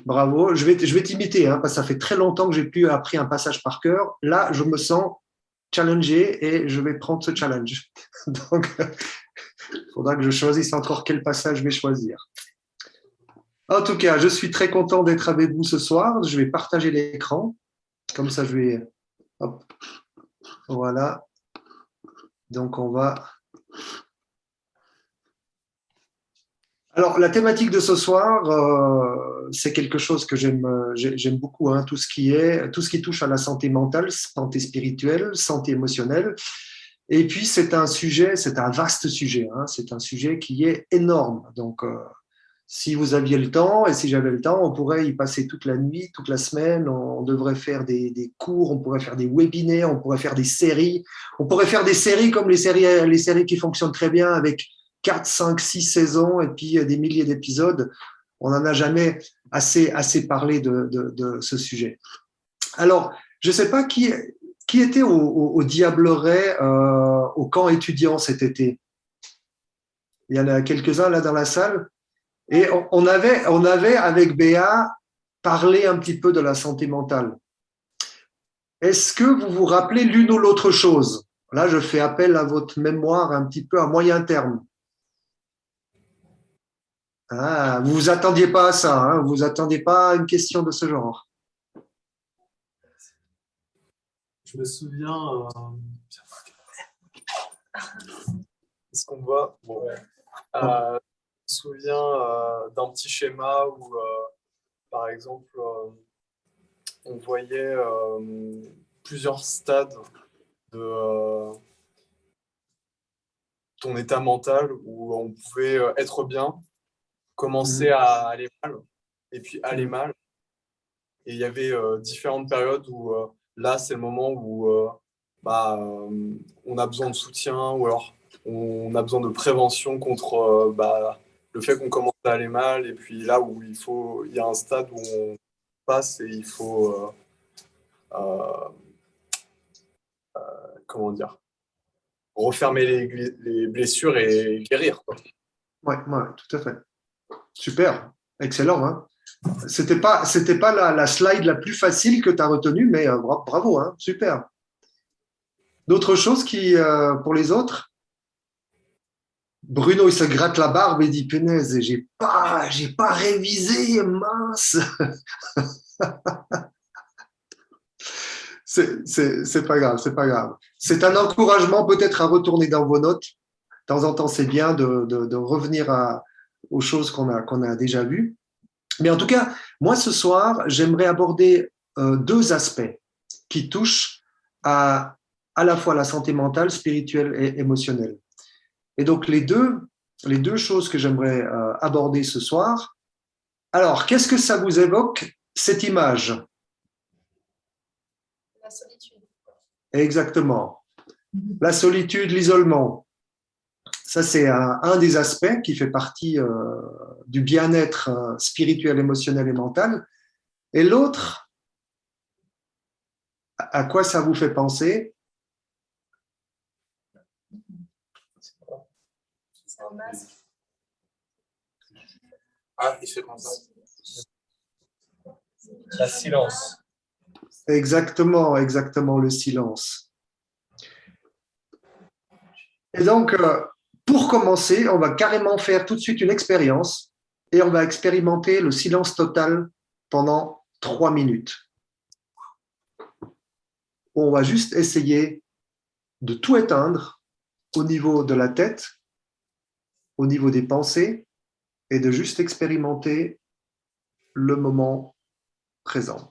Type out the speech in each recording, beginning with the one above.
Bravo. Je vais t'imiter, hein, parce que ça fait très longtemps que j'ai plus appris un passage par cœur. Là, je me sens challengé et je vais prendre ce challenge. Donc, il faudra que je choisisse encore quel passage je vais choisir. En tout cas, je suis très content d'être avec vous ce soir. Je vais partager l'écran. Comme ça, je vais. Hop, voilà. Donc, on va. Alors, la thématique de ce soir, c'est quelque chose que j'aime beaucoup, hein, tout ce qui touche à la santé mentale, santé spirituelle, santé émotionnelle. Et puis, c'est un vaste sujet, hein, c'est un sujet qui est énorme. Donc, si vous aviez le temps et si j'avais le temps, on pourrait y passer toute la nuit, toute la semaine. On devrait faire des cours, on pourrait faire des webinaires, on pourrait faire des séries. On pourrait faire des séries comme les séries qui fonctionnent très bien avec 4, 5, 6 saisons et puis des milliers d'épisodes. On n'en a jamais assez parlé de ce sujet. Alors, je ne sais pas qui était au Diableret, au camp étudiant cet été. Il y en a quelques-uns là dans la salle. Et on avait avec Béa parlé un petit peu de la santé mentale. Est-ce que vous vous rappelez l'une ou l'autre chose? Là, je fais appel à votre mémoire un petit peu à moyen terme. Ah, vous vous attendiez pas à ça, hein, vous vous attendiez pas à une question de ce genre. Je me souviens, est-ce qu'on voit bon, je me souviens d'un petit schéma où, par exemple, on voyait plusieurs stades de ton état mental où on pouvait être bien, commencer à aller mal, et puis aller mal. Et il y avait différentes périodes où là, c'est le moment où on a besoin de soutien ou alors on a besoin de prévention contre le fait qu'on commence à aller mal. Et puis là où il y a un stade où on passe et il faut, euh, comment dire, refermer les blessures et guérir, quoi. Ouais, ouais, tout à fait. Super, excellent. Hein. C'était pas la slide la plus facile que tu as retenue, mais bravo, hein, super. D'autres choses pour les autres? Bruno, il se gratte la barbe et dit, punaise, j'ai pas révisé, mince. C'est pas grave, c'est pas grave. C'est un encouragement peut-être à retourner dans vos notes. De temps en temps, c'est bien de revenir aux choses qu'on a déjà vues. Mais en tout cas, moi, ce soir, j'aimerais aborder deux aspects qui touchent à la fois la santé mentale, spirituelle et émotionnelle. Et donc, les deux choses que j'aimerais aborder ce soir. Alors, qu'est-ce que ça vous évoque, cette image? La solitude. Exactement. La solitude, l'isolement. Ça, c'est un des aspects qui fait partie du bien-être spirituel, émotionnel et mental. Et l'autre, à quoi ça vous fait penser? C'est un masque. Ah, il fait comme ça. La silence. Exactement, exactement, le silence. Et donc, pour commencer, on va carrément faire tout de suite une expérience et on va expérimenter le silence total pendant 3 minutes. On va juste essayer de tout éteindre au niveau de la tête, au niveau des pensées et de juste expérimenter le moment présent.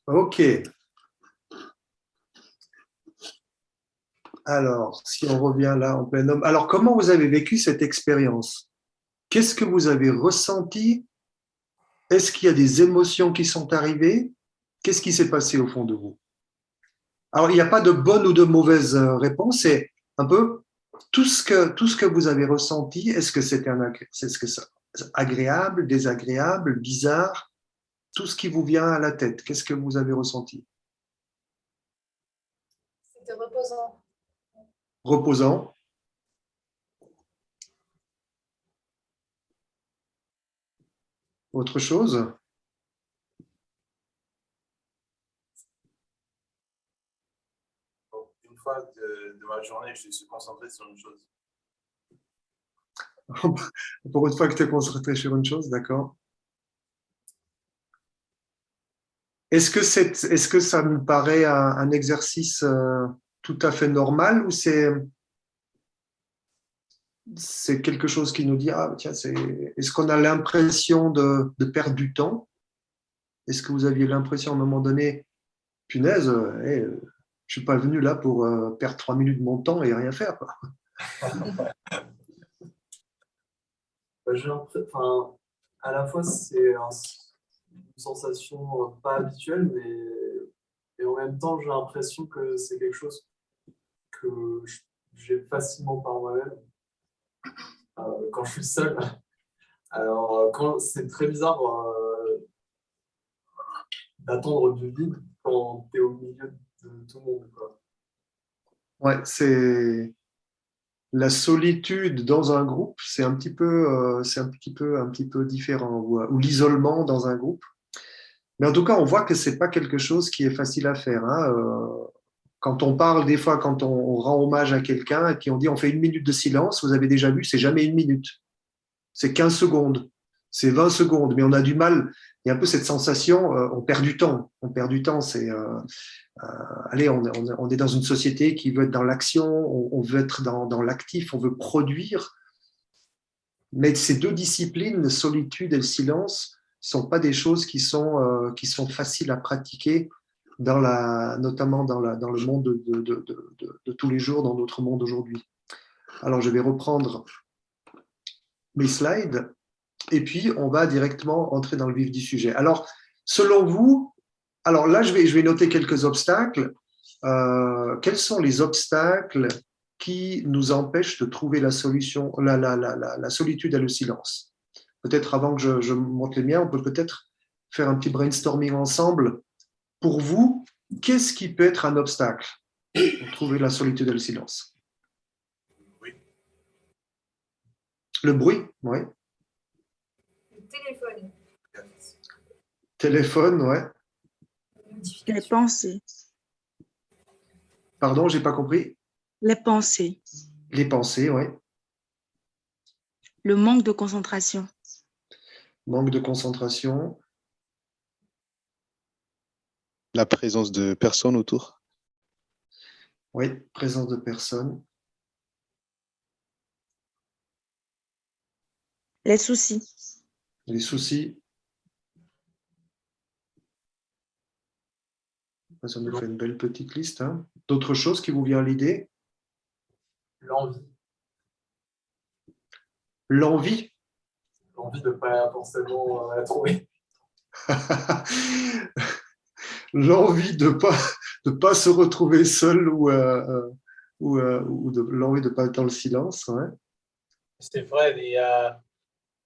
Ok. Alors, si on revient là en plein homme. Alors, comment vous avez vécu cette expérience? Qu'est-ce que vous avez ressenti? Est-ce qu'il y a des émotions qui sont arrivées? Qu'est-ce qui s'est passé au fond de vous? Alors, il n'y a pas de bonne ou de mauvaise réponse, c'est un peu tout ce que vous avez ressenti. Est-ce que c'était est-ce que ça, agréable, désagréable, bizarre? Tout ce qui vous vient à la tête, qu'est-ce que vous avez ressenti? C'était reposant. Reposant. Autre chose? Une fois de ma journée, je suis concentré sur une chose. Pour une fois que tu es concentré sur une chose, d'accord. Est-ce que ça me paraît un exercice tout à fait normal ou c'est quelque chose qui nous dit, ah, tiens, est-ce qu'on a l'impression de perdre du temps? Est-ce que vous aviez l'impression à un moment donné, punaise, je suis pas venu là pour perdre 3 minutes de mon temps et rien faire, quoi. Enfin, à la fois, c'est une sensation pas habituelle, mais en même temps, j'ai l'impression que c'est quelque chose que j'ai facilement par moi-même quand je suis seul. Alors, c'est très bizarre d'attendre du vide quand tu es au milieu de tout le monde, quoi. Ouais, c'est la solitude dans un groupe, c'est un petit peu différent, ou l'isolement dans un groupe. Mais en tout cas, on voit que c'est pas quelque chose qui est facile à faire, hein. Quand on parle des fois, quand on rend hommage à quelqu'un et puis on dit on fait 1 minute de silence, vous avez déjà vu, c'est jamais 1 minute, c'est 15 secondes, c'est 20 secondes, mais on a du mal. Il y a un peu cette sensation, on perd du temps. On perd du temps. Allez, on est dans une société qui veut être dans l'action, on veut être dans l'actif, on veut produire. Mais ces deux disciplines, la solitude et le silence, sont pas des choses qui sont faciles à pratiquer notamment dans le monde de tous les jours, dans notre monde aujourd'hui. Alors, je vais reprendre mes slides et puis on va directement entrer dans le vif du sujet. Alors, selon vous, alors là, je vais noter quelques obstacles. Quels sont les obstacles qui nous empêchent de trouver la solution, la solitude et le silence? Peut-être avant que je monte les miens, on peut peut-être faire un petit brainstorming ensemble. Pour vous, qu'est-ce qui peut être un obstacle pour trouver la solitude et le silence? Oui. Le bruit, oui. Le téléphone. Téléphone, ouais. Les pensées. Pardon, j'ai pas compris. Les pensées. Les pensées, oui. Le manque de concentration. Manque de concentration. La présence de personnes autour. Oui, présence de personnes. Les soucis. Les soucis. Ça nous fait une belle petite liste, hein. D'autres choses qui vous viennent à l'idée? L'envie. L'envie. L'envie de ne pas forcément la trouver. L'envie de pas se retrouver seul ou l'envie de pas être dans le silence. Ouais. C'est vrai, il y a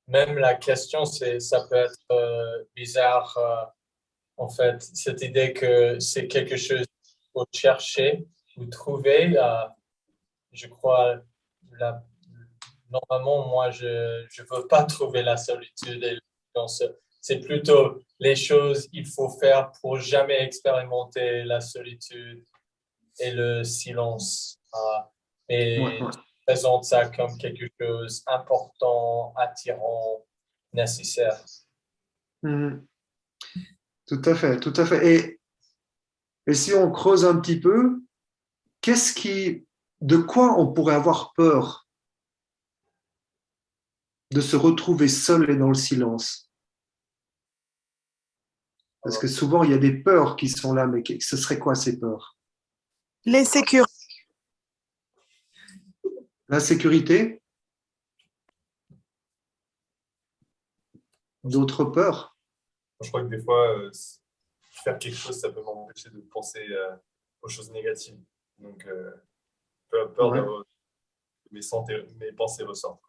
même la question, ça peut être bizarre, en fait, cette idée que c'est quelque chose qu'il faut chercher ou trouver. Je crois, la, normalement, moi, je ne veux pas trouver la solitude et le silence. C'est plutôt les choses qu'il faut faire pour jamais expérimenter la solitude et le silence. Et Ouais. présente ça comme quelque chose d'important, attirant, nécessaire. Mhm. Tout à fait, tout à fait. Et si on creuse un petit peu, de quoi on pourrait avoir peur de se retrouver seul et dans le silence? Parce que souvent, il y a des peurs qui sont là, mais ce serait quoi ces peurs? L'insécurité. L'insécurité? D'autres peurs? Je crois que des fois, faire quelque chose, ça peut m'empêcher de penser aux choses négatives. Donc, peur Ouais. de mes pensées ressortent.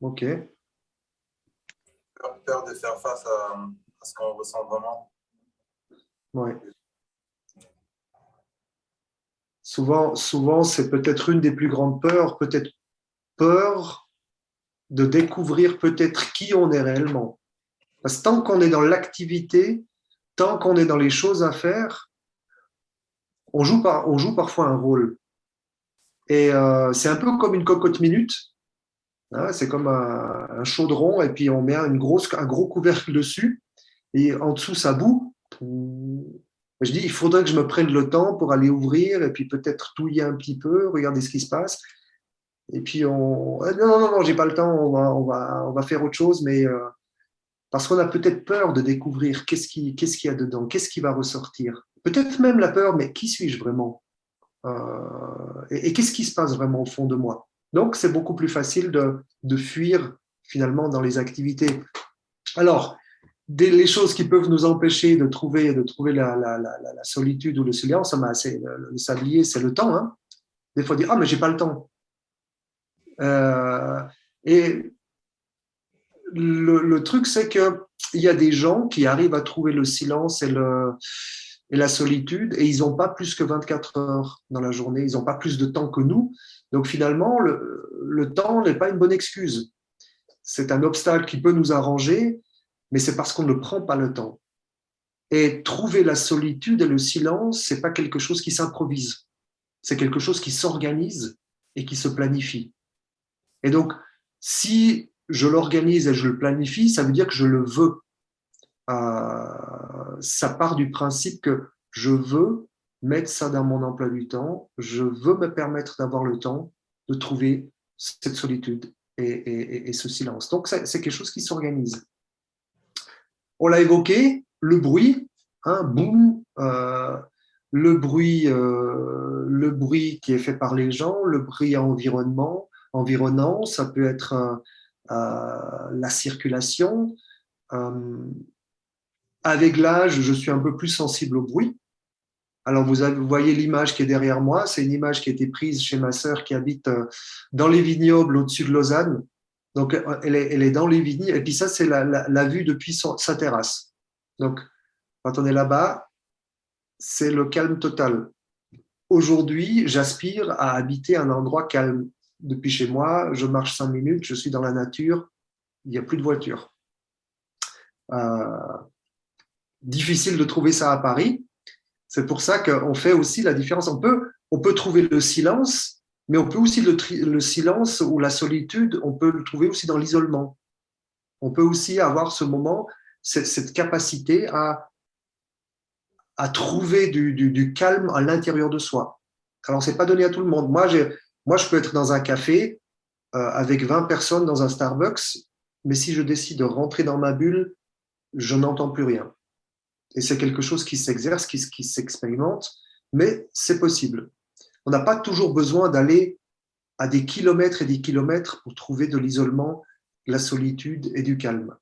Ok. Peur de faire face à ce qu'on ressent vraiment. Ouais. Souvent, c'est peut-être une des plus grandes peurs, peut-être peur de découvrir peut-être qui on est réellement. Parce que tant qu'on est dans l'activité, tant qu'on est dans les choses à faire, on joue parfois un rôle. Et c'est un peu comme une cocotte minute. Hein, c'est comme un chaudron et puis on met un gros couvercle dessus et en dessous ça bout. Je dis, il faudrait que je me prenne le temps pour aller ouvrir et puis peut-être touiller un petit peu, regarder ce qui se passe. Et puis non, j'ai pas le temps, on va faire autre chose, mais parce qu'on a peut-être peur de découvrir qu'est-ce qu'il y a dedans, qu'est-ce qui va ressortir. Peut-être même la peur, mais qui suis-je vraiment? Et qu'est-ce qui se passe vraiment au fond de moi? Donc, c'est beaucoup plus facile de fuir finalement dans les activités. Alors, les choses qui peuvent nous empêcher de trouver la solitude ou le silence, le sablier, c'est le temps. Hein. Des fois, on dit, ah, mais j'ai pas le temps. Et le truc, c'est qu'il y a des gens qui arrivent à trouver le silence et la solitude et ils n'ont pas plus que 24 heures dans la journée, ils n'ont pas plus de temps que nous. Donc finalement, le temps n'est pas une bonne excuse. C'est un obstacle qui peut nous arranger, mais c'est parce qu'on ne prend pas le temps. Et trouver la solitude et le silence, c'est pas quelque chose qui s'improvise. C'est quelque chose qui s'organise et qui se planifie. Et donc, si je l'organise et je le planifie, ça veut dire que je le veux. Ça part du principe que je veux mettre ça dans mon emploi du temps, je veux me permettre d'avoir le temps de trouver cette solitude et ce silence. Donc, c'est quelque chose qui s'organise. On l'a évoqué, le bruit, hein, boum, le bruit qui est fait par les gens, le bruit environnant, ça peut être la circulation. Avec l'âge, je suis un peu plus sensible au bruit. Alors, vous voyez l'image qui est derrière moi. C'est une image qui a été prise chez ma sœur qui habite dans les vignobles au-dessus de Lausanne. Donc, elle est dans les vignes. Et puis ça, c'est la vue depuis sa terrasse. Donc, quand on est là-bas, c'est le calme total. Aujourd'hui, j'aspire à habiter un endroit calme. Depuis chez moi, je marche 5 minutes, je suis dans la nature, il n'y a plus de voiture. Difficile de trouver ça à Paris. C'est pour ça qu'on fait aussi la différence. On peut trouver le silence, mais on peut aussi le silence ou la solitude, on peut le trouver aussi dans l'isolement. On peut aussi avoir ce moment, cette capacité à trouver du calme à l'intérieur de soi. Alors, c'est pas donné à tout le monde. Moi, je peux être dans un café avec 20 personnes dans un Starbucks, mais si je décide de rentrer dans ma bulle, je n'entends plus rien. Et c'est quelque chose qui s'exerce, qui s'expérimente, mais c'est possible. On n'a pas toujours besoin d'aller à des kilomètres et des kilomètres pour trouver de l'isolement, de la solitude et du calme.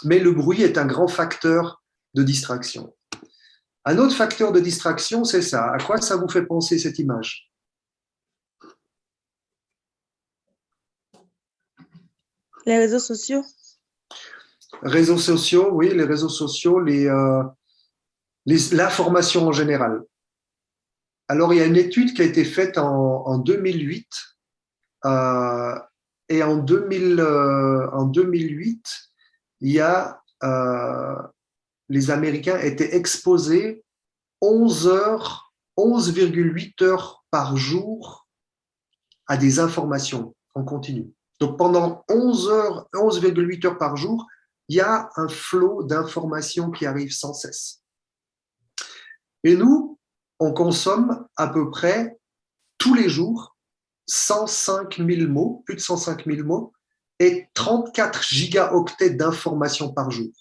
Mais le bruit est un grand facteur de distraction. Un autre facteur de distraction, c'est ça. À quoi ça vous fait penser cette image? Les réseaux sociaux. Réseaux sociaux, oui, les réseaux sociaux, l'information en général. Alors, il y a une étude qui a été faite en 2008 et en 2008, il y a les Américains étaient exposés 11,8 heures par jour à des informations en continu. Donc, pendant 11,8 heures par jour, il y a un flot d'informations qui arrive sans cesse. Et nous, on consomme à peu près tous les jours 105 000 mots, plus de 105 000 mots, et 34 gigaoctets d'informations par jour.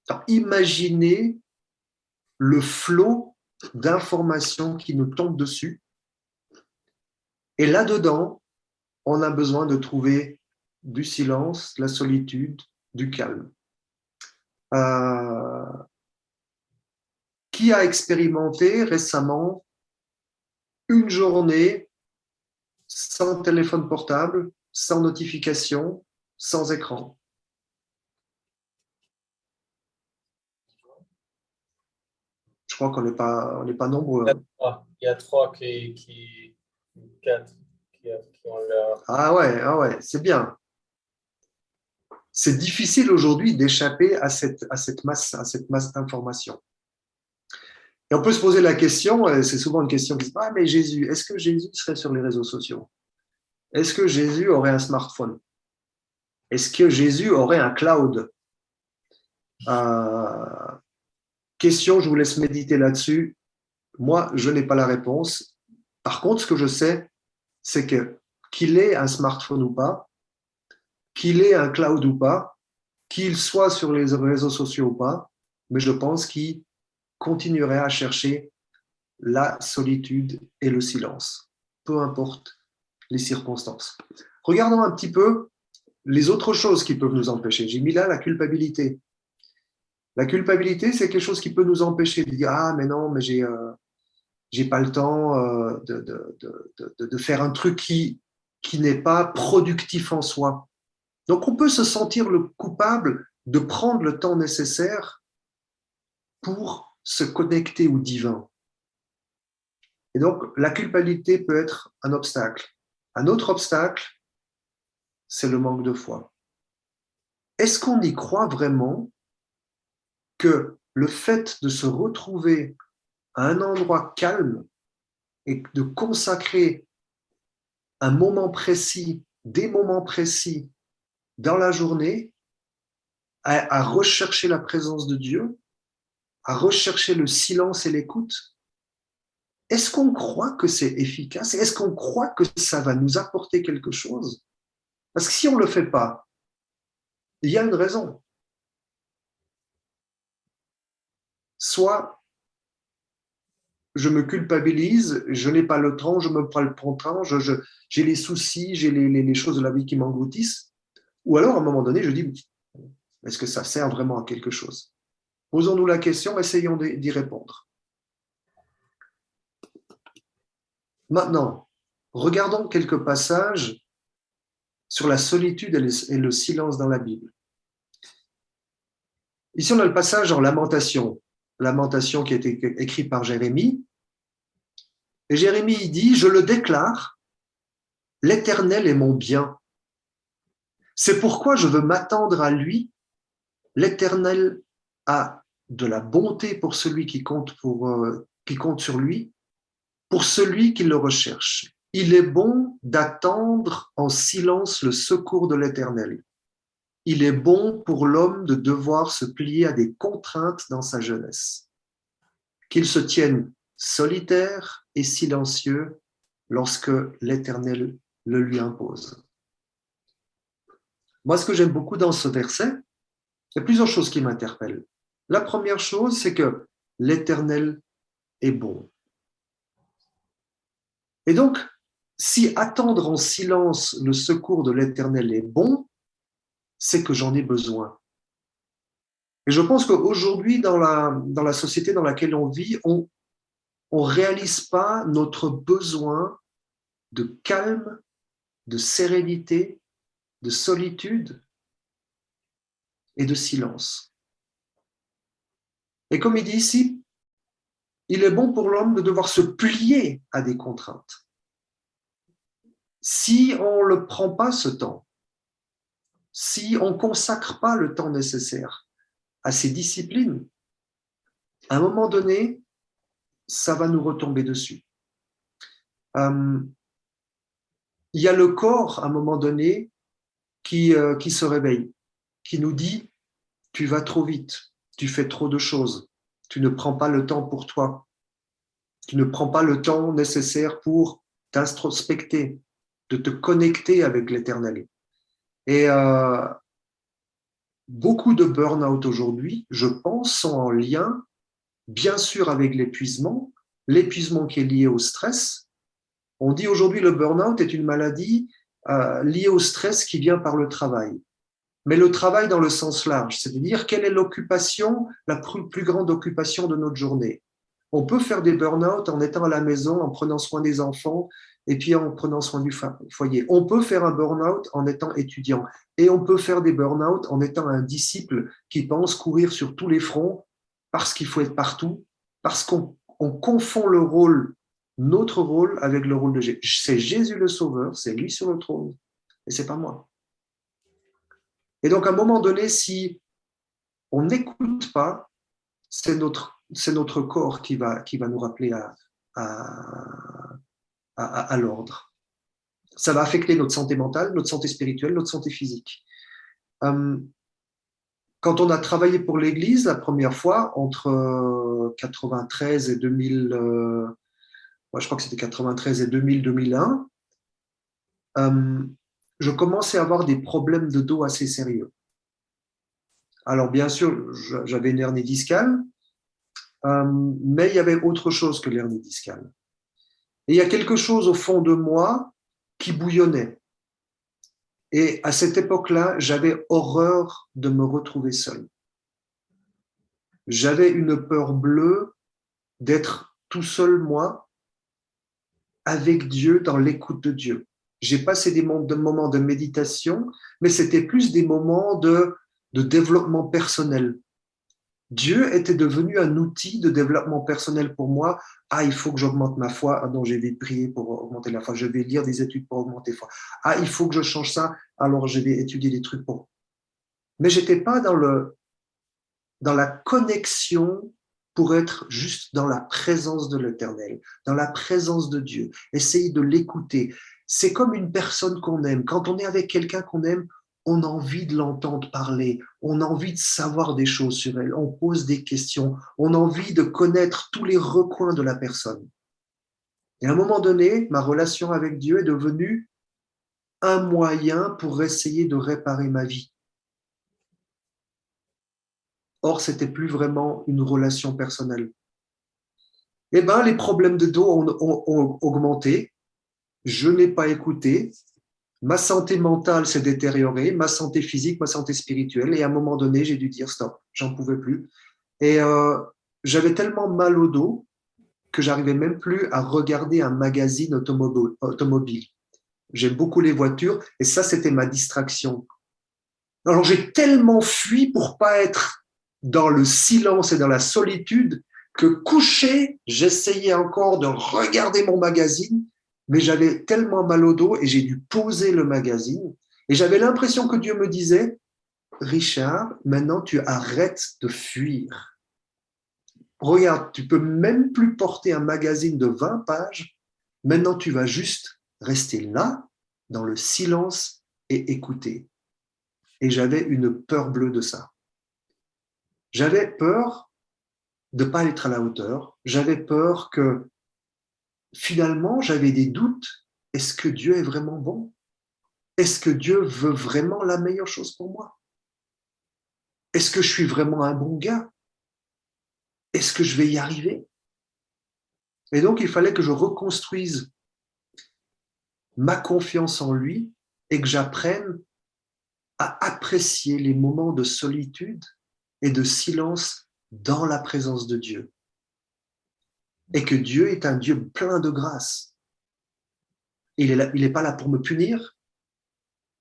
Alors, imaginez le flot d'informations qui nous tombent dessus. Et là-dedans, on a besoin de trouver du silence, de la solitude, du calme. Qui a expérimenté récemment une journée sans téléphone portable, sans notification, sans écran? Je crois qu'on n'est pas nombreux. Il y a trois quatre qui ont leur. Ah ouais, c'est bien. C'est difficile aujourd'hui d'échapper à cette masse d'informations. Et on peut se poser la question, et c'est souvent une question qui se pose, mais Jésus, est-ce que Jésus serait sur les réseaux sociaux? Est-ce que Jésus aurait un smartphone? Est-ce que Jésus aurait un cloud? Question, je vous laisse méditer là-dessus. Moi, je n'ai pas la réponse. Par contre, ce que je sais, c'est que qu'il ait un smartphone ou pas, qu'il ait un cloud ou pas, qu'il soit sur les réseaux sociaux ou pas, mais je pense qu'il continuerait à chercher la solitude et le silence, peu importe les circonstances. Regardons un petit peu les autres choses qui peuvent nous empêcher. J'ai mis là la culpabilité. La culpabilité, c'est quelque chose qui peut nous empêcher de dire « Ah, mais non, mais j'ai pas le temps de faire un truc qui n'est pas productif en soi. » Donc, on peut se sentir le coupable de prendre le temps nécessaire pour se connecter au divin. Et donc, la culpabilité peut être un obstacle. Un autre obstacle, c'est le manque de foi. Est-ce qu'on y croit vraiment que le fait de se retrouver à un endroit calme et de consacrer un moment précis, des moments précis dans la journée à rechercher la présence de Dieu, à rechercher le silence et l'écoute, est-ce qu'on croit que c'est efficace? Est-ce qu'on croit que ça va nous apporter quelque chose? Parce que si on ne le fait pas, il y a une raison. Soit je me culpabilise, je n'ai pas le temps, je me prends le temps, j'ai les soucis, j'ai les choses de la vie qui m'engloutissent. Ou alors, à un moment donné, je dis, est-ce que ça sert vraiment à quelque chose? Posons-nous la question, essayons d'y répondre. Maintenant, regardons quelques passages sur la solitude et le silence dans la Bible. Ici, on a le passage en Lamentation qui a été écrit par Jérémie. Et Jérémie, il dit, « Je le déclare, l'Éternel est mon bien. C'est pourquoi je veux m'attendre à lui. L'Éternel a de la bonté pour celui qui compte sur lui, pour celui qui le recherche. Il est bon d'attendre en silence le secours de l'Éternel. Il est bon pour l'homme de devoir se plier à des contraintes dans sa jeunesse. Qu'il se tienne solitaire et silencieux lorsque l'Éternel le lui impose. » Moi, ce que j'aime beaucoup dans ce verset, il y a plusieurs choses qui m'interpellent. La première chose, c'est que l'Éternel est bon. Et donc, si attendre en silence le secours de l'Éternel est bon, c'est que j'en ai besoin. Et je pense qu'aujourd'hui, dans la société dans laquelle on vit, on réalise pas notre besoin de calme, de sérénité, de solitude et de silence. Et comme il dit ici, il est bon pour l'homme de devoir se plier à des contraintes. Si on ne prend pas ce temps, si on ne consacre pas le temps nécessaire à ces disciplines, à un moment donné, ça va nous retomber dessus. Il y a le corps, à un moment donné, qui se réveille, qui nous dit « tu vas trop vite, tu fais trop de choses, tu ne prends pas le temps pour toi, tu ne prends pas le temps nécessaire pour' de te connecter avec l'Éternel. » Et beaucoup de burn-out aujourd'hui, je pense, sont en lien, bien sûr, avec l'épuisement qui est lié au stress. On dit aujourd'hui le burn-out est une maladie liée au stress qui vient par le travail. Mais le travail dans le sens large, c'est-à-dire quelle est l'occupation, la plus grande occupation de notre journée. On peut faire des burn-out en étant à la maison, en prenant soin des enfants et puis en prenant soin du foyer. On peut faire un burn-out en étant étudiant et on peut faire des burn-out en étant un disciple qui pense courir sur tous les fronts parce qu'il faut être partout, parce qu'on confond le rôle, notre rôle avec le rôle de Jésus. C'est Jésus le Sauveur, c'est lui sur le trône et c'est pas moi. Et donc, à un moment donné, si on n'écoute pas, c'est notre corps qui va nous rappeler à l'ordre. Ça va affecter notre santé mentale, notre santé spirituelle, notre santé physique. Quand on a travaillé pour l'Église la première fois, entre 93 et 2000, je crois que c'était 93 et 2000-2001, je commençais à avoir des problèmes de dos assez sérieux. Alors, bien sûr, j'avais une hernie discale, mais il y avait autre chose que l'hernie discale. Et il y a quelque chose au fond de moi qui bouillonnait. Et à cette époque-là, j'avais horreur de me retrouver seul. J'avais une peur bleue d'être tout seul, moi, avec Dieu, dans l'écoute de Dieu. J'ai passé des moments de méditation, mais c'était plus des moments de développement personnel. Dieu était devenu un outil de développement personnel pour moi. Ah, il faut que j'augmente ma foi. Ah non, je vais prier pour augmenter la foi. Je vais lire des études pour augmenter la foi. Ah, il faut que je change ça. Alors, je vais étudier des trucs pour... Mais je n'étais pas dans la connexion pour être juste dans la présence de l'Éternel, dans la présence de Dieu. Essayer de l'écouter. C'est comme une personne qu'on aime. Quand on est avec quelqu'un qu'on aime, on a envie de l'entendre parler, on a envie de savoir des choses sur elle, on pose des questions, on a envie de connaître tous les recoins de la personne. Et à un moment donné, ma relation avec Dieu est devenue un moyen pour essayer de réparer ma vie. Or, c'était plus vraiment une relation personnelle. Eh bien, les problèmes de dos ont augmenté, je n'ai pas écouté, ma santé mentale s'est détériorée, ma santé physique, ma santé spirituelle. Et à un moment donné, j'ai dû dire stop, j'en pouvais plus. Et j'avais tellement mal au dos que j'arrivais même plus à regarder un magazine automobile. J'aime beaucoup les voitures et ça, c'était ma distraction. Alors, j'ai tellement fui pour pas être dans le silence et dans la solitude que couché, j'essayais encore de regarder mon magazine, mais j'avais tellement mal au dos et j'ai dû poser le magazine. Et j'avais l'impression que Dieu me disait, Richard, maintenant tu arrêtes de fuir. Regarde, tu peux même plus porter un magazine de 20 pages. Maintenant, tu vas juste rester là, dans le silence et écouter. Et j'avais une peur bleue de ça. J'avais peur de ne pas être à la hauteur. J'avais peur que finalement, j'avais des doutes. Est-ce que Dieu est vraiment bon? Est-ce que Dieu veut vraiment la meilleure chose pour moi? Est-ce que je suis vraiment un bon gars? Est-ce que je vais y arriver? Et donc, il fallait que je reconstruise ma confiance en lui et que j'apprenne à apprécier les moments de solitude et de silence dans la présence de Dieu. Et que Dieu est un Dieu plein de grâce. Il n'est pas là pour me punir.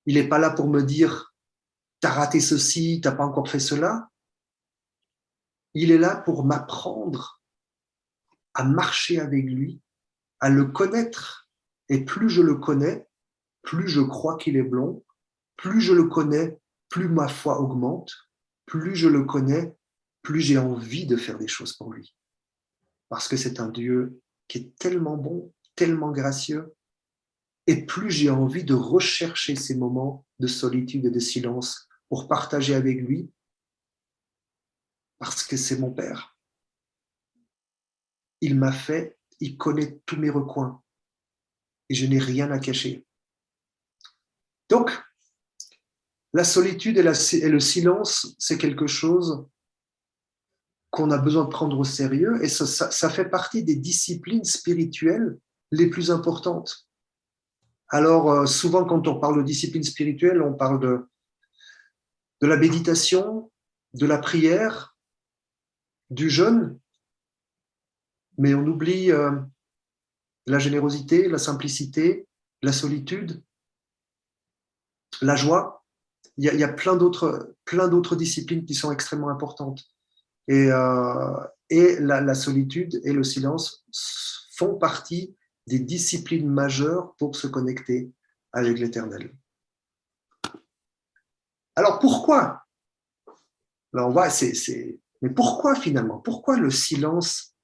Il n'est pas là pour me dire « t'as raté ceci, t'as pas encore fait cela ». Il est là pour m'apprendre à marcher avec lui, à le connaître. Et plus je le connais, plus je crois qu'il est bon. Plus je le connais, plus ma foi augmente. Plus je le connais, plus j'ai envie de faire des choses pour lui. Parce que c'est un Dieu qui est tellement bon, tellement gracieux. Et plus j'ai envie de rechercher ces moments de solitude et de silence pour partager avec lui, parce que c'est mon Père. Il m'a fait, il connaît tous mes recoins et je n'ai rien à cacher. Donc, La solitude et le silence, c'est quelque chose qu'on a besoin de prendre au sérieux et ça fait partie des disciplines spirituelles les plus importantes. Alors, souvent, quand on parle de disciplines spirituelles, on parle de la méditation, de la prière, du jeûne, mais on oublie la générosité, la simplicité, la solitude, la joie. Il y a plein d'autres disciplines qui sont extrêmement importantes. Et la solitude et le silence font partie des disciplines majeures pour se connecter avec l'Éternel. Alors pourquoi? Alors on voit, mais pourquoi finalement? Pourquoi le silence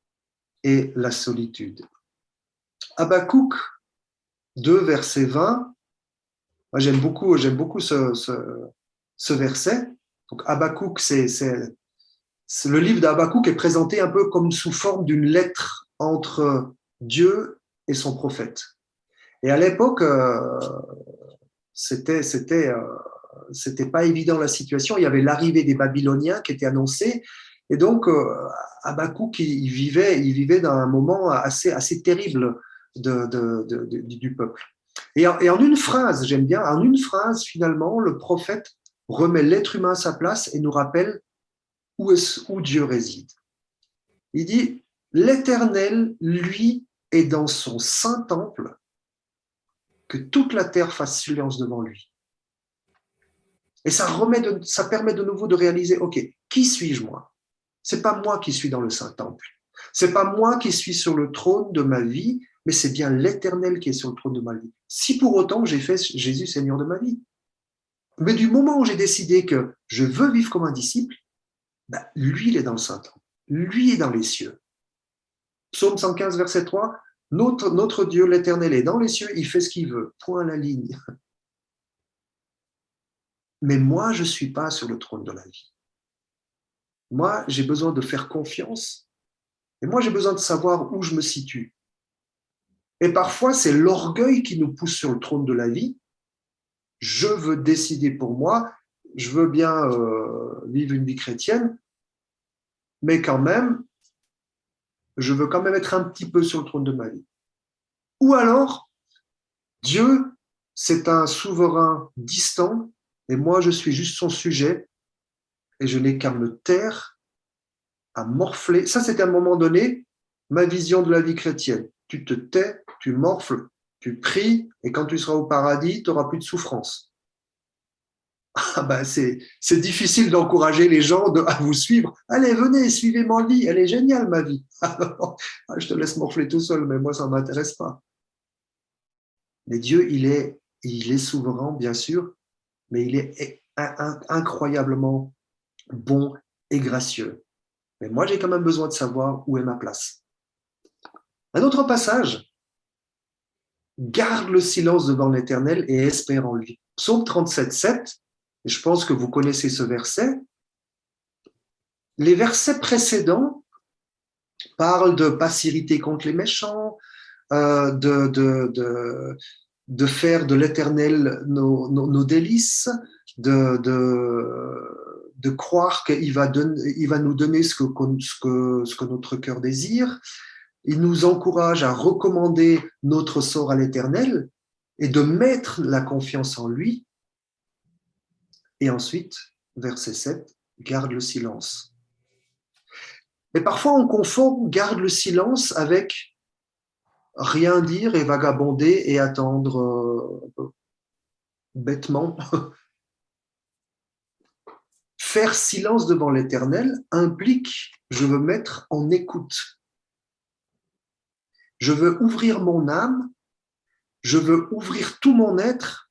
et la solitude? Habakkuk 2, verset 20. Moi, j'aime beaucoup ce verset. Donc Habakkuk, le livre d'Habakkuk est présenté un peu comme sous forme d'une lettre entre Dieu et son prophète. Et à l'époque, c'était pas évident la situation. Il y avait l'arrivée des Babyloniens qui était annoncée, et donc Habakkuk il vivait dans un moment assez terrible du peuple. Et en une phrase, j'aime bien, en une phrase finalement, le prophète remet l'être humain à sa place et nous rappelle où Dieu réside. Il dit, l'Éternel, lui, est dans son saint temple, que toute la terre fasse silence devant lui. Et ça permet de nouveau de réaliser, ok, qui suis-je moi? C'est pas moi qui suis dans le saint temple. C'est pas moi qui suis sur le trône de ma vie, mais c'est bien l'Éternel qui est sur le trône de ma vie. Si pour autant j'ai fait Jésus Seigneur de ma vie. Mais du moment où j'ai décidé que je veux vivre comme un disciple, ben, lui, il est dans le saint temple. Lui est dans les cieux. Psaume 115, verset 3, notre Dieu, l'Éternel, est dans les cieux, il fait ce qu'il veut. Point à la ligne. Mais moi, je ne suis pas sur le trône de la vie. Moi, j'ai besoin de faire confiance. Et moi, j'ai besoin de savoir où je me situe. Et parfois, c'est l'orgueil qui nous pousse sur le trône de la vie. Je veux décider pour moi, je veux bien vivre une vie chrétienne, mais quand même, je veux quand même être un petit peu sur le trône de ma vie. Ou alors, Dieu, c'est un souverain distant, et moi, je suis juste son sujet, et je n'ai qu'à me taire, à morfler. Ça, c'était à un moment donné ma vision de la vie chrétienne. Tu te tais, tu morfles, tu pries, et quand tu seras au paradis, tu n'auras plus de souffrance. Ah ben c'est difficile d'encourager les gens à vous suivre. Allez, venez, suivez ma vie, elle est géniale, ma vie. Alors, je te laisse morfler tout seul, mais moi, ça ne m'intéresse pas. Mais Dieu, il est souverain, bien sûr, mais il est incroyablement bon et gracieux. Mais moi, j'ai quand même besoin de savoir où est ma place. Un autre passage, garde le silence devant l'Éternel et espère en lui. Psaume 37, 7, et je pense que vous connaissez ce verset. Les versets précédents parlent de passivité contre les méchants, de faire de l'Éternel nos délices, de croire qu'il va nous donner ce que notre cœur désire. Il nous encourage à recommander notre sort à l'Éternel et de mettre la confiance en lui. Et ensuite, verset 7, garde le silence. Mais parfois, on confond garde le silence avec rien dire et vagabonder et attendre bêtement. Faire silence devant l'Éternel implique, je veux mettre en écoute. Je veux ouvrir mon âme, je veux ouvrir tout mon être,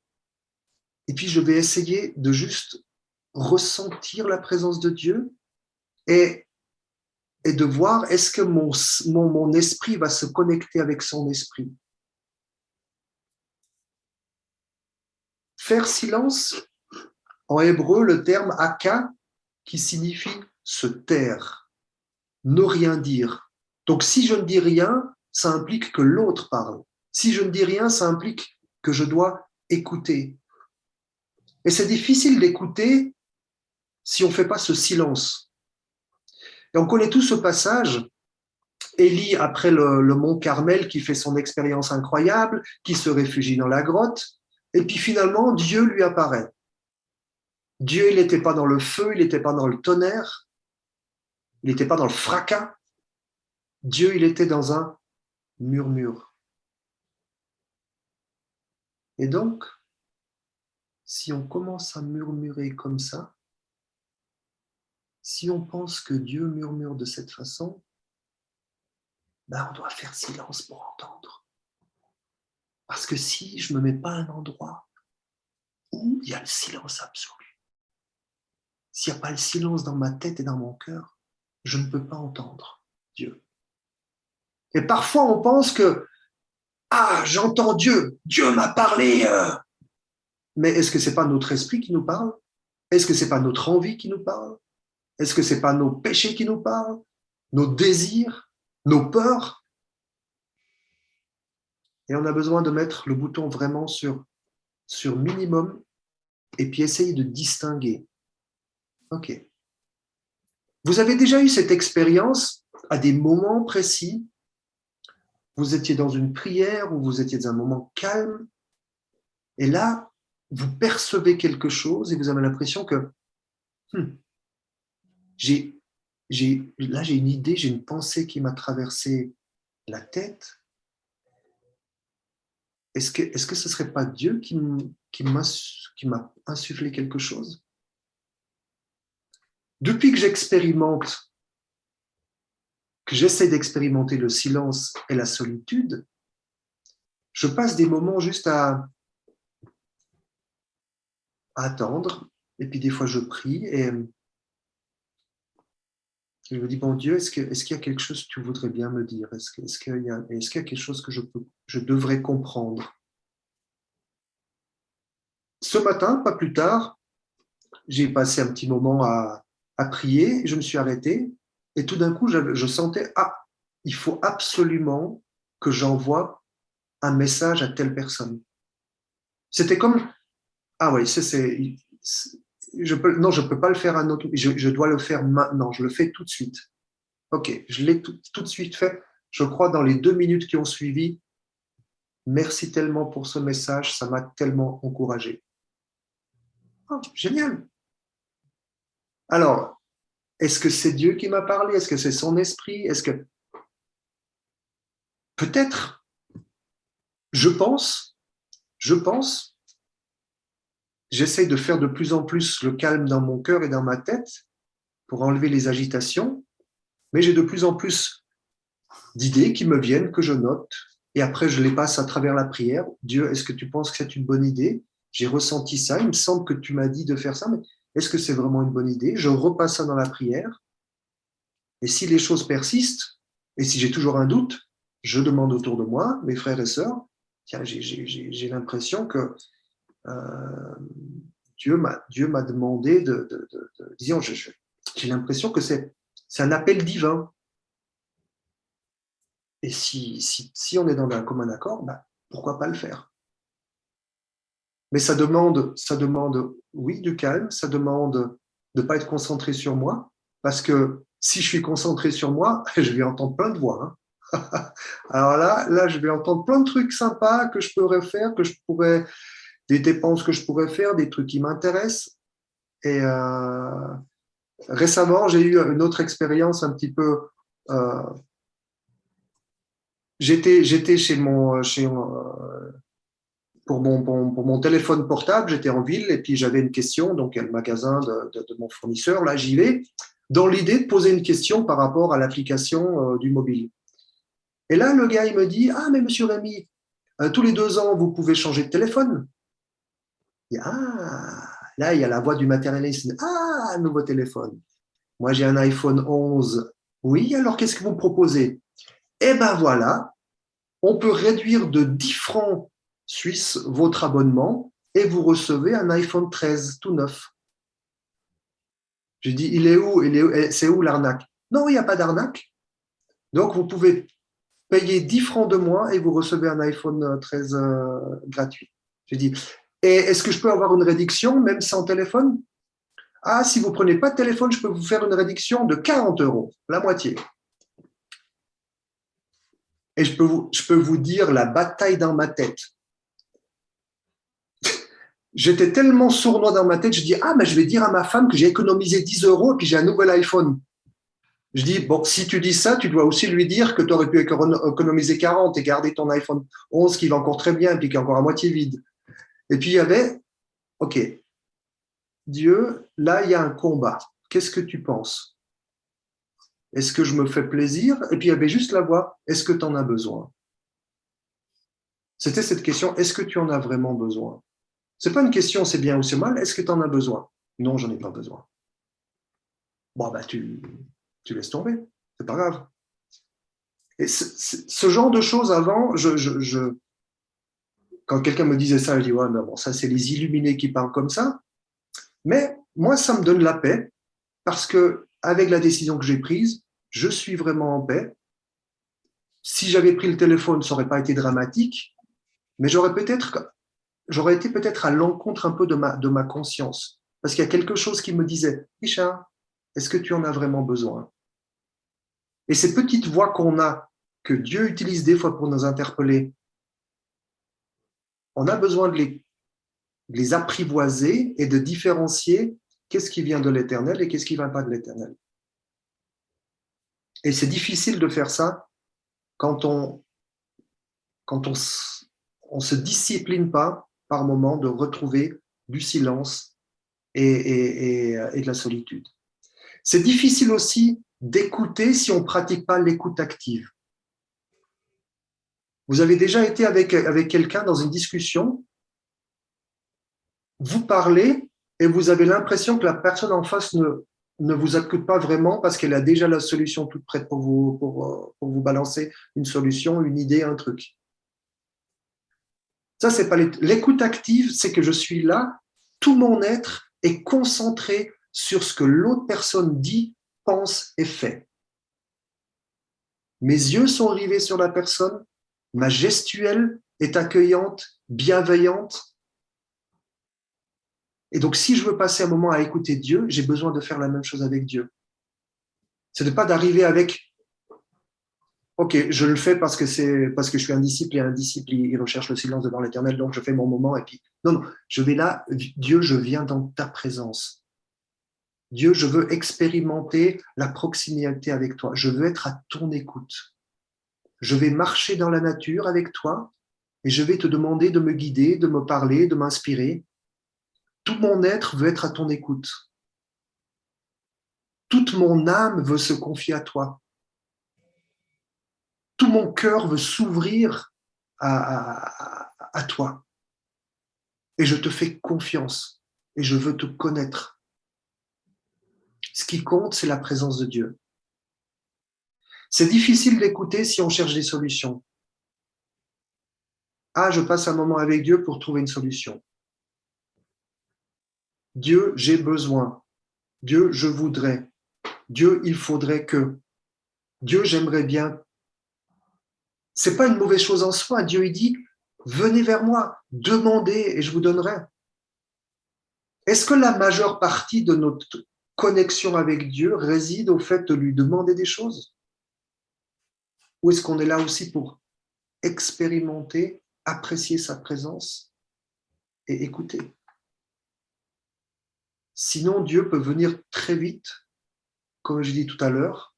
et puis je vais essayer de juste ressentir la présence de Dieu et de voir est-ce que mon esprit va se connecter avec son esprit. Faire silence, en hébreu, le terme haka, qui signifie se taire, ne rien dire. Donc si je ne dis rien, ça implique que l'autre parle. Si je ne dis rien, ça implique que je dois écouter. Et c'est difficile d'écouter si on ne fait pas ce silence. Et on connaît tous ce passage, Élie après le mont Carmel qui fait son expérience incroyable, qui se réfugie dans la grotte, et puis finalement Dieu lui apparaît. Dieu, il n'était pas dans le feu, il n'était pas dans le tonnerre, il n'était pas dans le fracas. Dieu, il était dans un murmure. Et donc, si on commence à murmurer comme ça, si on pense que Dieu murmure de cette façon, ben on doit faire silence pour entendre. Parce que si je ne me mets pas à un endroit où il y a le silence absolu, s'il n'y a pas le silence dans ma tête et dans mon cœur, je ne peux pas entendre Dieu. Et parfois, on pense que « Ah, j'entends Dieu, Dieu m'a parlé !» Mais est-ce que ce n'est pas notre esprit qui nous parle? Est-ce que ce n'est pas notre envie qui nous parle? Est-ce que ce n'est pas nos péchés qui nous parlent? Nos désirs? Nos peurs? Et on a besoin de mettre le bouton vraiment sur minimum et puis essayer de distinguer. Ok. Vous avez déjà eu cette expérience à des moments précis? Vous étiez dans une prière ou vous étiez dans un moment calme et là, vous percevez quelque chose et vous avez l'impression que j'ai une idée, j'ai une pensée qui m'a traversé la tête. Est-ce que ce ne serait pas Dieu qui m'a insufflé quelque chose? Depuis que j'expérimente, que j'essaie d'expérimenter le silence et la solitude, je passe des moments juste à attendre, et puis des fois je prie, et je me dis, bon Dieu, est-ce qu'il y a quelque chose que tu voudrais bien me dire? Est-ce qu'il y a quelque chose que je devrais comprendre? Ce matin, pas plus tard, j'ai passé un petit moment à prier, je me suis arrêté, et tout d'un coup, je sentais, il faut absolument que j'envoie un message à telle personne. C'était comme, oui, non, je ne peux pas le faire un autre, je dois le faire maintenant, je le fais tout de suite. Ok, je l'ai tout de suite fait, je crois dans les 2 minutes qui ont suivi. Merci tellement pour ce message, ça m'a tellement encouragé. Oh, génial. Alors, est-ce que c'est Dieu qui m'a parlé? Est-ce que c'est son esprit? Est-ce que... Peut-être, je pense, j'essaie de faire de plus en plus le calme dans mon cœur et dans ma tête pour enlever les agitations, mais j'ai de plus en plus d'idées qui me viennent, que je note, et après je les passe à travers la prière. Dieu, est-ce que tu penses que c'est une bonne idée? J'ai ressenti ça, il me semble que tu m'as dit de faire ça, mais est-ce que c'est vraiment une bonne idée? Je repasse ça dans la prière, et si les choses persistent, et si j'ai toujours un doute, je demande autour de moi, mes frères et sœurs, tiens, j'ai l'impression que Dieu m'a demandé disons, j'ai l'impression que c'est un appel divin. Et si on est dans un commun accord, pourquoi pas le faire? Mais ça demande, oui, du calme, ça demande de ne pas être concentré sur moi, parce que si je suis concentré sur moi, je vais entendre plein de voix. Alors là, je vais entendre plein de trucs sympas que je pourrais faire, des dépenses que je pourrais faire, des trucs qui m'intéressent. Et récemment, j'ai eu une autre expérience un petit peu... J'étais pour mon téléphone portable, j'étais en ville et puis j'avais une question, donc il y a le magasin de mon fournisseur, là j'y vais, dans l'idée de poser une question par rapport à l'application du mobile. Et là, le gars, il me dit, mais monsieur Rémy, tous les 2 ans, vous pouvez changer de téléphone. Et, là, il y a la voix du matérialiste. Un nouveau téléphone. Moi, j'ai un iPhone 11. Oui, alors qu'est-ce que vous me proposez? Eh bien voilà, on peut réduire de 10 francs suisses votre abonnement et vous recevez un iPhone 13 tout neuf. J'ai dit, c'est où l'arnaque? Non, il n'y a pas d'arnaque. Donc, vous pouvez payer 10 francs de moins et vous recevez un iPhone 13 gratuit. J'ai dit, Et est-ce que je peux avoir une réduction même sans téléphone? Ah, si vous ne prenez pas de téléphone, je peux vous faire une réduction de 40 €, la moitié. Et je peux vous dire la bataille dans ma tête. J'étais tellement sournois dans ma tête, je dis, ah, mais je vais dire à ma femme que j'ai économisé 10 € et puis j'ai un nouvel iPhone. Je dis, bon, si tu dis ça, tu dois aussi lui dire que tu aurais pu économiser 40 et garder ton iPhone 11 qui va encore très bien et puis qui est encore à moitié vide. Et puis il y avait, ok, Dieu, là il y a un combat. Qu'est-ce que tu penses? Est-ce que je me fais plaisir? Et puis il y avait juste la voix, est-ce que tu en as besoin? C'était cette question, est-ce que tu en as vraiment besoin? C'est pas une question c'est bien ou c'est mal, est-ce que tu en as besoin? Non, j'en ai pas besoin. Bon, bah tu laisses tomber, c'est pas grave. Et ce genre de choses avant, quand quelqu'un me disait ça, je dis ouais, mais bon, ça c'est les illuminés qui parlent comme ça. Mais moi, ça me donne la paix parce que avec la décision que j'ai prise, je suis vraiment en paix. Si j'avais pris le téléphone, ça n'aurait pas été dramatique, mais j'aurais été peut-être à l'encontre un peu de ma conscience. Parce qu'il y a quelque chose qui me disait, Richard, est-ce que tu en as vraiment besoin? Et ces petites voix qu'on a, que Dieu utilise des fois pour nous interpeller, on a besoin de les apprivoiser et de différencier qu'est-ce qui vient de l'Éternel et qu'est-ce qui ne vient pas de l'Éternel. Et c'est difficile de faire ça quand on se discipline pas par moment de retrouver du silence et de la solitude. C'est difficile aussi d'écouter si on ne pratique pas l'écoute active. Vous avez déjà été avec quelqu'un dans une discussion, vous parlez et vous avez l'impression que la personne en face ne vous écoute pas vraiment parce qu'elle a déjà la solution toute prête pour vous balancer une solution, une idée, un truc. Ça, c'est pas l'écoute active, c'est que je suis là, tout mon être est concentré sur ce que l'autre personne dit, pense et fait. Mes yeux sont rivés sur la personne, ma gestuelle est accueillante, bienveillante. Et donc, si je veux passer un moment à écouter Dieu, j'ai besoin de faire la même chose avec Dieu. C'est de pas d'arriver avec ok, je le fais parce que je suis un disciple et un disciple, il recherche le silence devant l'Éternel, donc je fais mon moment et puis non, je vais là, Dieu, je viens dans ta présence. Dieu, je veux expérimenter la proximité avec toi. Je veux être à ton écoute. Je vais marcher dans la nature avec toi et je vais te demander de me guider, de me parler, de m'inspirer. Tout mon être veut être à ton écoute. Toute mon âme veut se confier à toi. Tout mon cœur veut s'ouvrir à toi. Et je te fais confiance et je veux te connaître. Ce qui compte, c'est la présence de Dieu. C'est difficile d'écouter si on cherche des solutions. Ah, je passe un moment avec Dieu pour trouver une solution. Dieu, j'ai besoin. Dieu, je voudrais. Dieu, il faudrait que. Dieu, j'aimerais bien. C'est pas une mauvaise chose en soi. Dieu, il dit, venez vers moi, demandez et je vous donnerai. Est-ce que la majeure partie de notre connexion avec Dieu réside au fait de lui demander des choses? Ou est-ce qu'on est là aussi pour expérimenter, apprécier sa présence et écouter? Sinon, Dieu peut venir très vite, comme je dis tout à l'heure,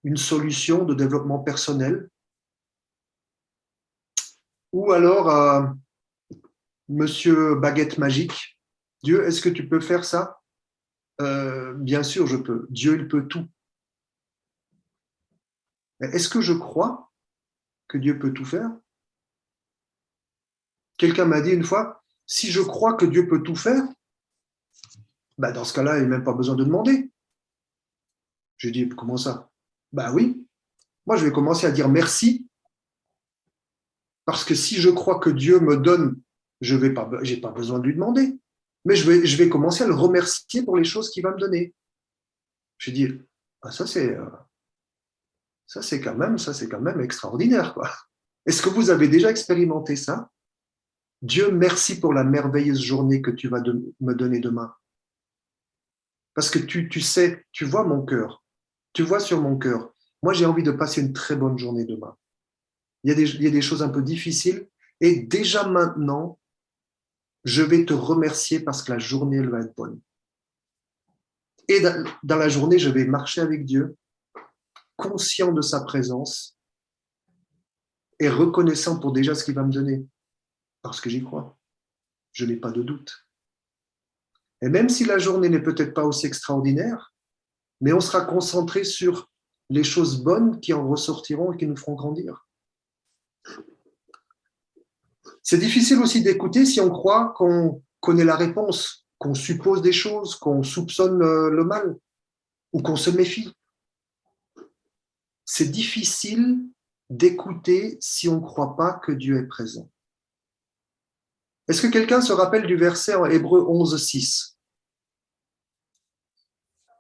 une solution de développement personnel, ou alors Monsieur Baguette Magique, Dieu, est-ce que tu peux faire ça? Bien sûr, je peux. Dieu, il peut tout. Mais est-ce que je crois que Dieu peut tout faire? Quelqu'un m'a dit une fois, si je crois que Dieu peut tout faire, bah dans ce cas-là, il n'y a même pas besoin de demander. J'ai dit, comment ça? Ben oui, moi je vais commencer à dire merci, parce que si je crois que Dieu me donne, je n'ai pas besoin de lui demander, mais je vais commencer à le remercier pour les choses qu'il va me donner. J'ai dit, ah, ça c'est quand même extraordinaire, quoi. Est-ce que vous avez déjà expérimenté ça? Dieu, merci pour la merveilleuse journée que tu vas me donner demain. Parce que tu sais, tu vois mon cœur. Tu vois sur mon cœur. Moi, j'ai envie de passer une très bonne journée demain. Il y a des choses un peu difficiles. Et déjà maintenant, je vais te remercier parce que la journée, elle va être bonne. Et dans la journée, je vais marcher avec Dieu, conscient de sa présence et reconnaissant pour déjà ce qu'il va me donner. Parce que j'y crois. Je n'ai pas de doute. Et même si la journée n'est peut-être pas aussi extraordinaire, mais on sera concentré sur les choses bonnes qui en ressortiront et qui nous feront grandir. C'est difficile aussi d'écouter si on croit qu'on connaît la réponse, qu'on suppose des choses, qu'on soupçonne le mal ou qu'on se méfie. C'est difficile d'écouter si on ne croit pas que Dieu est présent. Est-ce que quelqu'un se rappelle du verset en Hébreux 11, 6 ?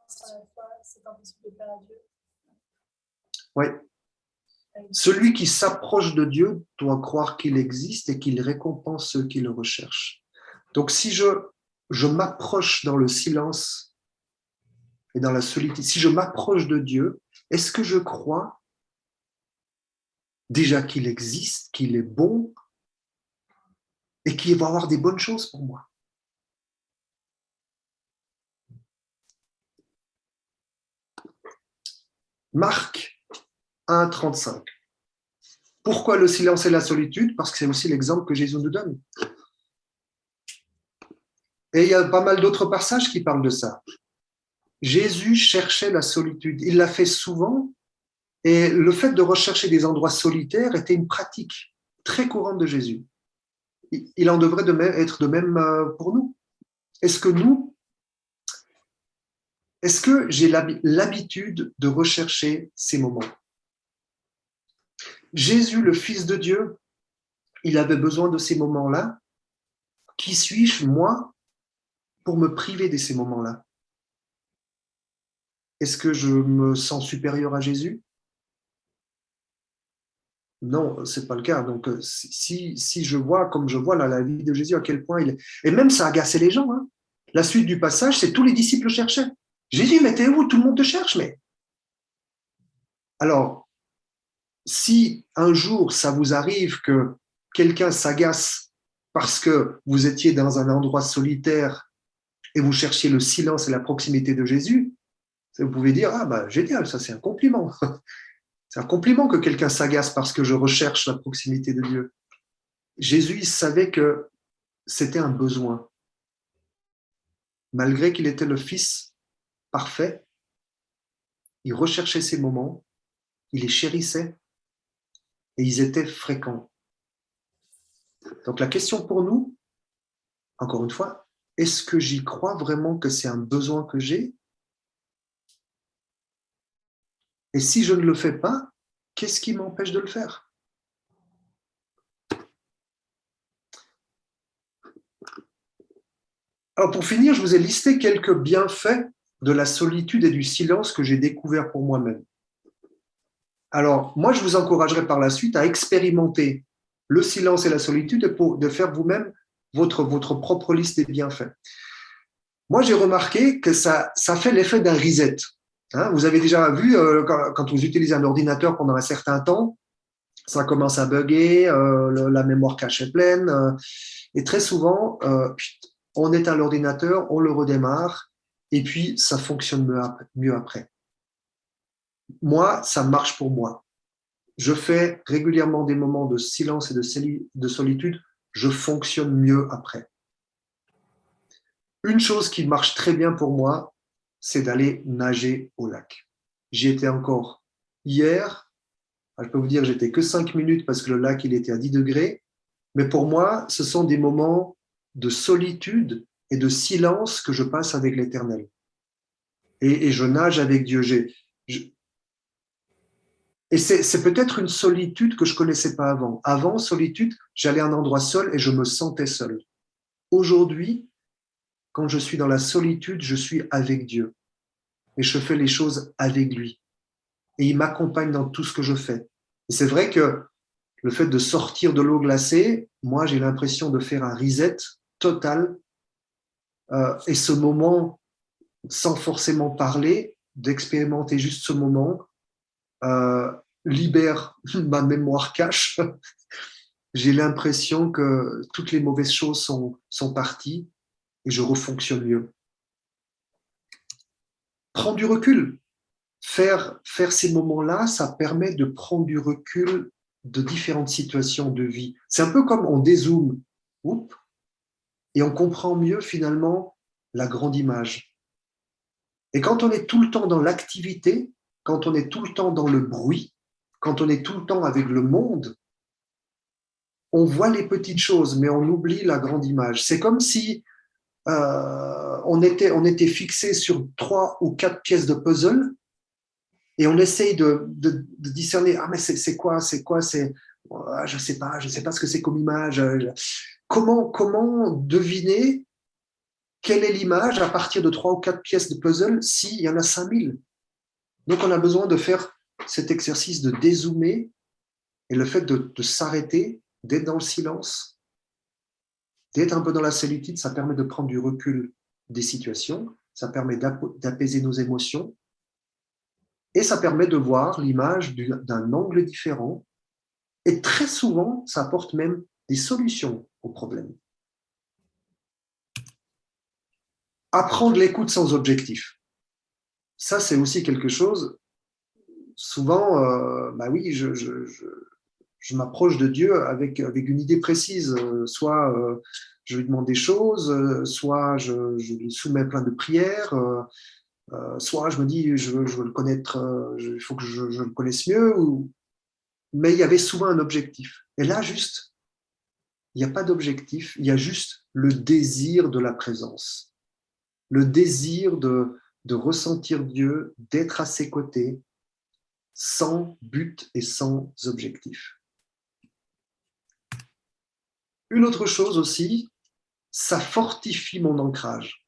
C'est impossible de plaire à Dieu. Oui. Celui qui s'approche de Dieu doit croire qu'il existe et qu'il récompense ceux qui le recherchent. Donc si je m'approche dans le silence et dans la solitude, si je m'approche de Dieu, est-ce que je crois déjà qu'il existe, qu'il est bon et qu'il va avoir des bonnes choses pour moi? Marc 1, 35. Pourquoi le silence et la solitude? Parce que c'est aussi l'exemple que Jésus nous donne. Et il y a pas mal d'autres passages qui parlent de ça. Jésus cherchait la solitude. Il l'a fait souvent. Et le fait de rechercher des endroits solitaires était une pratique très courante de Jésus. Il en devrait être de même pour nous. Est-ce que j'ai l'habitude de rechercher ces moments? Jésus, le Fils de Dieu, il avait besoin de ces moments-là. Qui suis-je, moi, pour me priver de ces moments-là? Est-ce que je me sens supérieur à Jésus? Non, ce n'est pas le cas. Donc, si je vois, comme je vois là, la vie de Jésus, à quel point il est... Et même, ça agaçait les gens. Hein. La suite du passage, c'est tous les disciples le cherchaient. Jésus, mais t'es où? Tout le monde te cherche, mais... Alors, si un jour, ça vous arrive que quelqu'un s'agace parce que vous étiez dans un endroit solitaire et vous cherchiez le silence et la proximité de Jésus, vous pouvez dire, ah ben génial, ça c'est un compliment. C'est un compliment que quelqu'un s'agace parce que je recherche la proximité de Dieu. Jésus, il savait que c'était un besoin. Malgré qu'il était le Fils parfait, il recherchait ces moments, il les chérissait et ils étaient fréquents. Donc la question pour nous, encore une fois, est-ce que j'y crois vraiment que c'est un besoin que j'ai? Et si je ne le fais pas, qu'est-ce qui m'empêche de le faire? Alors pour finir, je vous ai listé quelques bienfaits de la solitude et du silence que j'ai découvert pour moi-même. Alors moi, je vous encouragerai par la suite à expérimenter le silence et la solitude pour de faire vous-même votre propre liste des bienfaits. Moi, j'ai remarqué que ça fait l'effet d'un reset. Hein, vous avez déjà vu, quand vous utilisez un ordinateur pendant un certain temps, ça commence à bugger, la mémoire cache est pleine, et très souvent, on éteint l'ordinateur, on le redémarre, et puis ça fonctionne mieux après. Moi, ça marche pour moi. Je fais régulièrement des moments de silence et de solitude, je fonctionne mieux après. Une chose qui marche très bien pour moi, c'est d'aller nager au lac. J'y étais encore hier. Je peux vous dire que j'étais que 5 minutes parce que le lac, il était à 10 degrés. Mais pour moi, ce sont des moments de solitude et de silence que je passe avec l'Éternel. Et je nage avec Dieu. Et c'est peut-être une solitude que je ne connaissais pas avant. Avant, solitude, j'allais à un endroit seul et je me sentais seul. Aujourd'hui, quand je suis dans la solitude, je suis avec Dieu. Et je fais les choses avec lui. Et il m'accompagne dans tout ce que je fais. Et c'est vrai que Le fait de sortir de l'eau glacée, moi, j'ai l'impression de faire un reset total. Et ce moment, sans forcément parler, d'expérimenter juste ce moment, libère ma mémoire cache. J'ai l'impression que toutes les mauvaises choses sont parties et je refonctionne mieux. Prendre du recul. Faire ces moments-là, ça permet de prendre du recul de différentes situations de vie. C'est un peu comme on dézoome et on comprend mieux finalement la grande image. Et quand on est tout le temps dans l'activité, quand on est tout le temps dans le bruit, quand on est tout le temps avec le monde, on voit les petites choses, mais on oublie la grande image. C'est comme si on était fixé sur 3 ou 4 pièces de puzzle et on essaye de discerner, ah mais c'est quoi, je sais pas ce que c'est comme image. Comment deviner quelle est l'image à partir de 3 ou 4 pièces de puzzle s'il y en a 5000? Donc on a besoin de faire cet exercice de dézoomer et le fait de s'arrêter, d'être dans le silence, d'être un peu dans la solitude, ça permet de prendre du recul des situations, ça permet d'apaiser nos émotions et ça permet de voir l'image d'un angle différent. Et très souvent, ça apporte même des solutions aux problèmes. Apprendre l'écoute sans objectif. Ça, c'est aussi quelque chose, souvent, oui, je m'approche de Dieu avec une idée précise. Soit je lui demande des choses, soit je lui soumets plein de prières, soit je me dis, je veux le connaître, il faut que je le connaisse mieux. Mais il y avait souvent un objectif. Et là, juste, il n'y a pas d'objectif, il y a juste le désir de la présence. Le désir de ressentir Dieu, d'être à ses côtés, sans but et sans objectif. Une autre chose aussi, ça fortifie mon ancrage.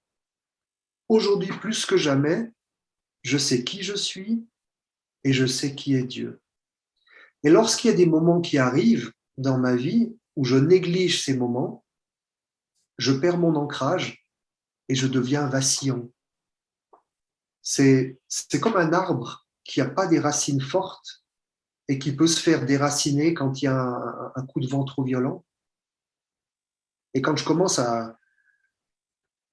Aujourd'hui, plus que jamais, je sais qui je suis et je sais qui est Dieu. Et lorsqu'il y a des moments qui arrivent dans ma vie où je néglige ces moments, je perds mon ancrage et je deviens vacillant. C'est comme un arbre qui n'a pas des racines fortes et qui peut se faire déraciner quand il y a un coup de vent trop violent. Et quand je commence à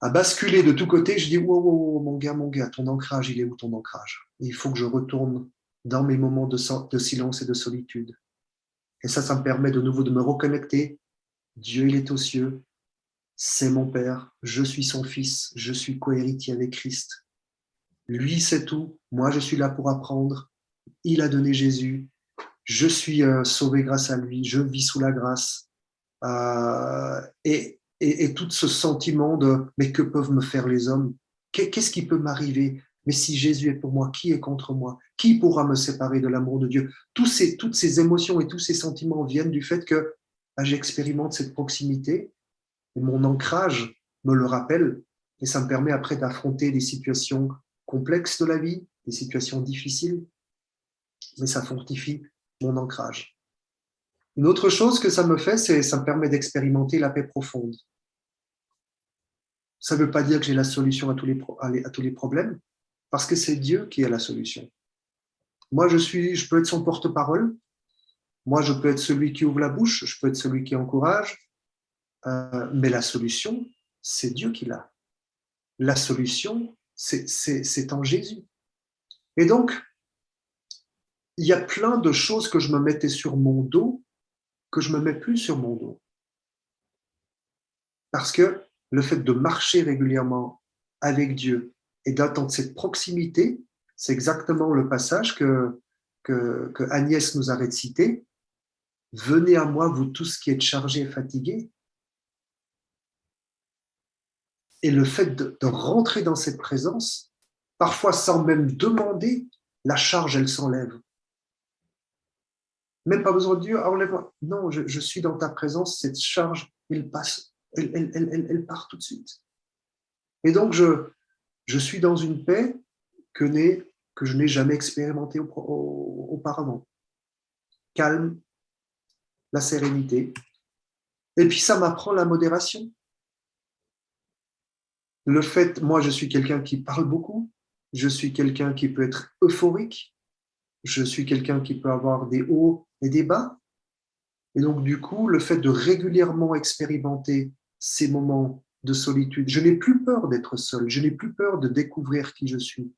basculer de tous côtés, je dis wow, mon gars, ton ancrage, il est où ton ancrage? Et il faut que je retourne dans mes moments de silence et de solitude. Et ça me permet de nouveau de me reconnecter. Dieu, il est aux cieux, c'est mon Père, je suis son Fils, je suis cohéritier avec Christ. Lui, c'est tout, moi, je suis là pour apprendre. Il a donné Jésus, je suis sauvé grâce à lui, je vis sous la grâce. Et tout ce sentiment de « mais que peuvent me faire les hommes? Qu'est-ce qui peut m'arriver? Mais si Jésus est pour moi, qui est contre moi? Qui pourra me séparer de l'amour de Dieu ?» Toutes ces émotions et tous ces sentiments viennent du fait que j'expérimente cette proximité et mon ancrage me le rappelle et ça me permet après d'affronter des situations complexes de la vie, des situations difficiles, mais ça fortifie mon ancrage. Une autre chose que ça me fait, c'est ça me permet d'expérimenter la paix profonde. Ça ne veut pas dire que j'ai la solution à tous les problèmes, parce que c'est Dieu qui a la solution. Moi, je peux être son porte-parole. Moi, je peux être celui qui ouvre la bouche. Je peux être celui qui encourage. Mais la solution, c'est Dieu qui l'a. La solution, c'est en Jésus. Et donc, il y a plein de choses que je me mettais sur mon dos que je ne me mets plus sur mon dos. Parce que le fait de marcher régulièrement avec Dieu et d'attendre cette proximité, c'est exactement le passage que Agnès nous a récité. « Venez à moi, vous tous qui êtes chargés et fatigués. » Et le fait de rentrer dans cette présence, parfois sans même demander, la charge, elle s'enlève. Même pas besoin de Dieu, enlève-moi. Non, je suis dans ta présence, cette charge, elle passe, elle part tout de suite. Et donc, je suis dans une paix que je n'ai jamais expérimentée auparavant. Calme, la sérénité. Et puis, ça m'apprend la modération. Le fait, moi, je suis quelqu'un qui parle beaucoup, je suis quelqu'un qui peut être euphorique, je suis quelqu'un qui peut avoir des hauts et des bas. Et donc, du coup, le fait de régulièrement expérimenter ces moments de solitude, je n'ai plus peur d'être seul, je n'ai plus peur de découvrir qui je suis,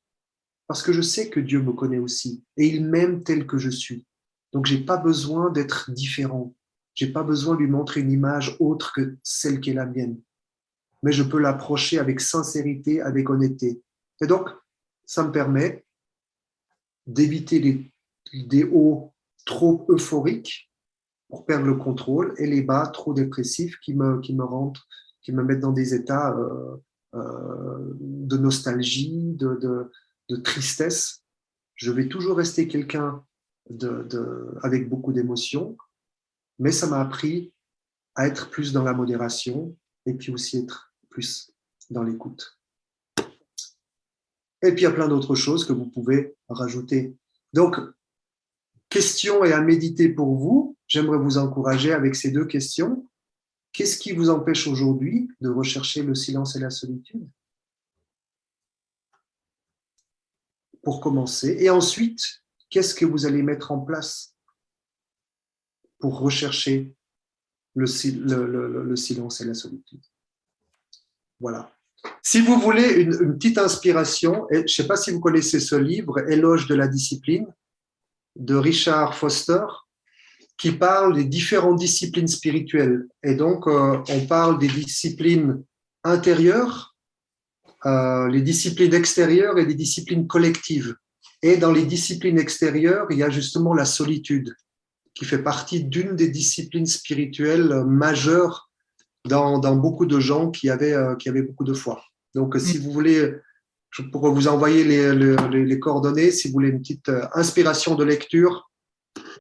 parce que je sais que Dieu me connaît aussi, et il m'aime tel que je suis. Donc, je n'ai pas besoin d'être différent, je n'ai pas besoin de lui montrer une image autre que celle qui est la mienne, mais je peux l'approcher avec sincérité, avec honnêteté. Et donc, ça me permet d'éviter des hauts trop euphoriques pour perdre le contrôle et les bas trop dépressifs qui me mettent dans des états de nostalgie, de tristesse. Je vais toujours rester quelqu'un avec beaucoup d'émotions, mais ça m'a appris à être plus dans la modération et puis aussi être plus dans l'écoute. Et puis, il y a plein d'autres choses que vous pouvez rajouter. Donc, question et à méditer pour vous. J'aimerais vous encourager avec ces deux questions. Qu'est-ce qui vous empêche aujourd'hui de rechercher le silence et la solitude? Pour commencer. Et ensuite, qu'est-ce que vous allez mettre en place pour rechercher le silence et la solitude? Voilà. Si vous voulez une petite inspiration, je ne sais pas si vous connaissez ce livre, Éloge de la discipline, de Richard Foster, qui parle des différentes disciplines spirituelles. Et donc, on parle des disciplines intérieures, les disciplines extérieures et des disciplines collectives. Et dans les disciplines extérieures, il y a justement la solitude, qui fait partie d'une des disciplines spirituelles majeures dans beaucoup de gens qui avaient beaucoup de foi. Donc, si vous voulez, je pourrais vous envoyer les coordonnées, si vous voulez une petite inspiration de lecture